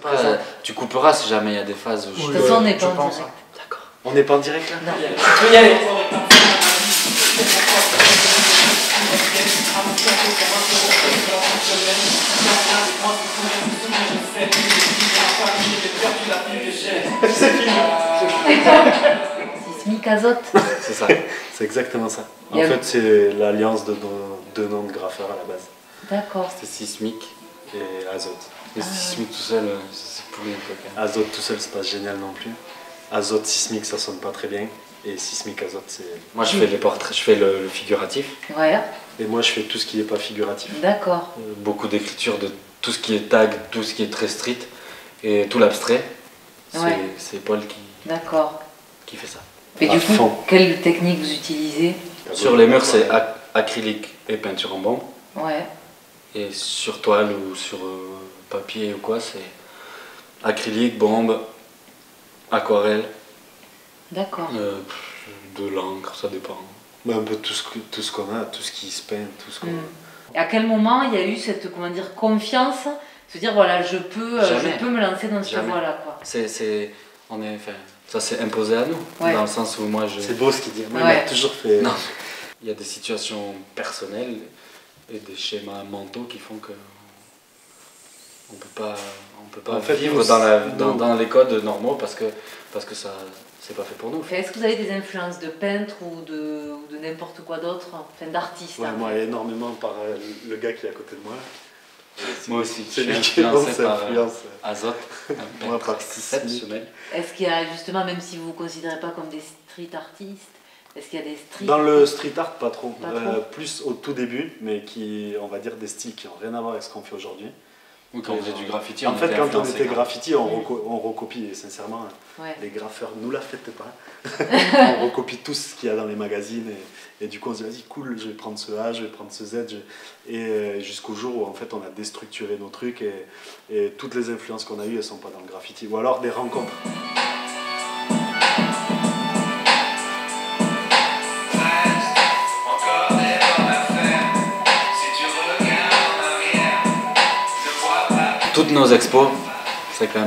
Après, tu couperas si jamais il y a des phases où De toute façon, on n'est pas en direct. D'accord. On n'est pas en direct là? Non. Tu peux y aller. C'est fini. Sismique azote. C'est ça, c'est exactement ça. En fait, c'est l'alliance de deux noms de graffeurs à la base. D'accord. C'était sismique. Et azote. Mais sismique tout seul, c'est pourri un peu quand même. Azote tout seul, c'est pas génial non plus. Azote sismique, ça sonne pas très bien. Et sismique azote, c'est. Moi, je fais les portraits, je fais le figuratif. Ouais. Et moi, je fais tout ce qui est pas figuratif. D'accord. Beaucoup d'écriture de tout ce qui est tag, tout ce qui est très street et tout l'abstrait. Ouais. C'est Paul D'accord. qui fait ça. Et À du coup, fond. quelle technique vous utilisez? Sur les murs, c'est acrylique et peinture en bombe. Ouais. Et sur toile ou sur papier ou quoi, c'est acrylique, bombe, aquarelle, D'accord. de l'encre, ça dépend. Mais un peu tout ce qu'on a, tout ce qui se peint, tout ce qu'on. Et à quel moment il y a eu cette, comment dire, confiance, se dire voilà, je peux me lancer dans cette voie-là, quoi. Enfin, ça s'est imposé à nous, Ouais. dans le sens où moi je. C'est beau ce qu'il dit. Moi, Ouais. il a toujours fait. Non. Il y a des situations personnelles et des schémas mentaux qui font que on peut pas En fait, vivre nous, dans les codes normaux parce que ça c'est pas fait pour nous. Est-ce que vous avez des influences de peintres ou de n'importe quoi d'autre, enfin d'artistes? Ouais, hein, moi, énormément par le gars qui est à côté de moi. Moi aussi, C'est je lui suis qui influencé lance par l'influence. Azote, un Moi, peintre par exceptionnel. Est-ce qu'il y a justement, même si vous ne vous considérez pas comme des street artistes, est-ce qu'il y a des street Dans le street art, pas trop. Pas trop. Plus au tout début, mais qui, on va dire, des styles qui n'ont rien à voir avec ce qu'on fait aujourd'hui. Ou quand on faisait du graffiti, En fait, quand on influencé était quand graffiti, on recopie, et sincèrement, Ouais. les graffeurs, nous la faites pas. On recopie tout ce qu'il y a dans les magazines, et du coup on se dit, vas-y, cool, je vais prendre ce A, je vais prendre ce Z, et jusqu'au jour où en fait on a déstructuré nos trucs, et toutes les influences qu'on a eues, elles sont pas dans le graffiti, ou alors des rencontres. Toutes nos expos, c'est quand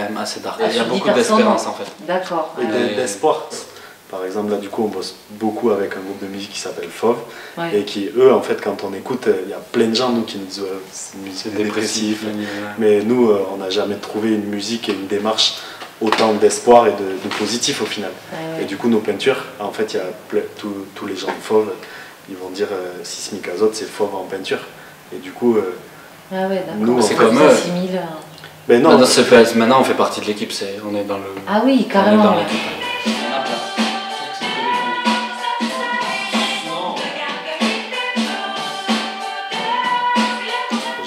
même assez dark. Il y a beaucoup d'espérance en fait. D'accord. Et Ouais. d'espoir. Par exemple, là, du coup, on bosse beaucoup avec un groupe de musique qui s'appelle Fauve, Ouais. et qui, eux, en fait, quand on écoute, il y a plein de gens, nous, qui nous disent c'est une musique dépressive. Mais nous, on n'a jamais trouvé une musique et une démarche autant d'espoir et de positif au final. Ouais. Et du coup, nos peintures, en fait, il y a tous les gens de Fauve, ils vont dire sismique azote, c'est Fauve en peinture. Et du coup, Ah ouais, d'accord. nous, c'est en comme fait, eux. Assimile. ben non, Maintenant on fait partie de l'équipe, on est dans le. Ah oui, on est carrément. dans Ouais. l'équipe.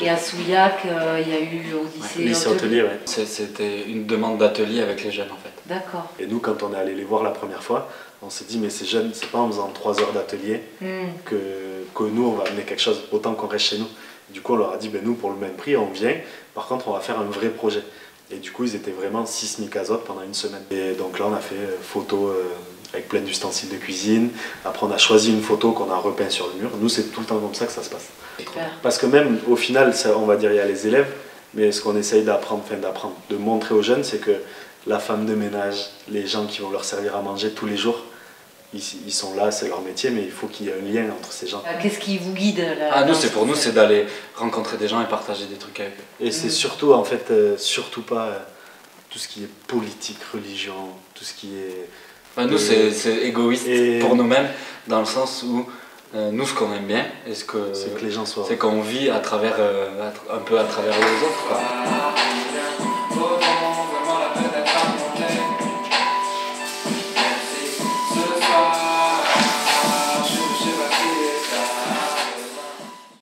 Et à Souillac, il y a eu Odyssée. lycée hôtelier, ouais. C'était une demande d'atelier avec les jeunes en fait. D'accord. Et nous, quand on est allé les voir la première fois, on s'est dit, mais ces jeunes, c'est pas en faisant 3 heures d'atelier que nous, on va amener quelque chose, autant qu'on reste chez nous. Du coup, on leur a dit, ben nous, pour le même prix, on vient, par contre, on va faire un vrai projet. Et du coup, ils étaient vraiment sismiques azote pendant une semaine. Et donc là, on a fait photo avec plein d'ustensiles de cuisine. Après, on a choisi une photo qu'on a repeint sur le mur. Nous, c'est tout le temps comme ça que ça se passe. Super. Parce que même, au final, on va dire, il y a les élèves, mais ce qu'on essaye d'apprendre, de montrer aux jeunes, c'est que la femme de ménage, les gens qui vont leur servir à manger tous les jours, ils sont là, c'est leur métier, mais il faut qu'il y ait un lien entre ces gens. Qu'est-ce qui vous guide là, Ah, nous, dans c'est pour ce- nous, c'est d'aller rencontrer des gens et partager des trucs avec eux. Et c'est surtout, en fait, surtout pas tout ce qui est politique, religion, tout ce qui est... Enfin, nous, c'est égoïste et- pour nous-mêmes, dans le sens où nous, ce qu'on aime bien, c'est que les gens soient... c'est qu'on vit à travers, un peu à travers les autres, quoi.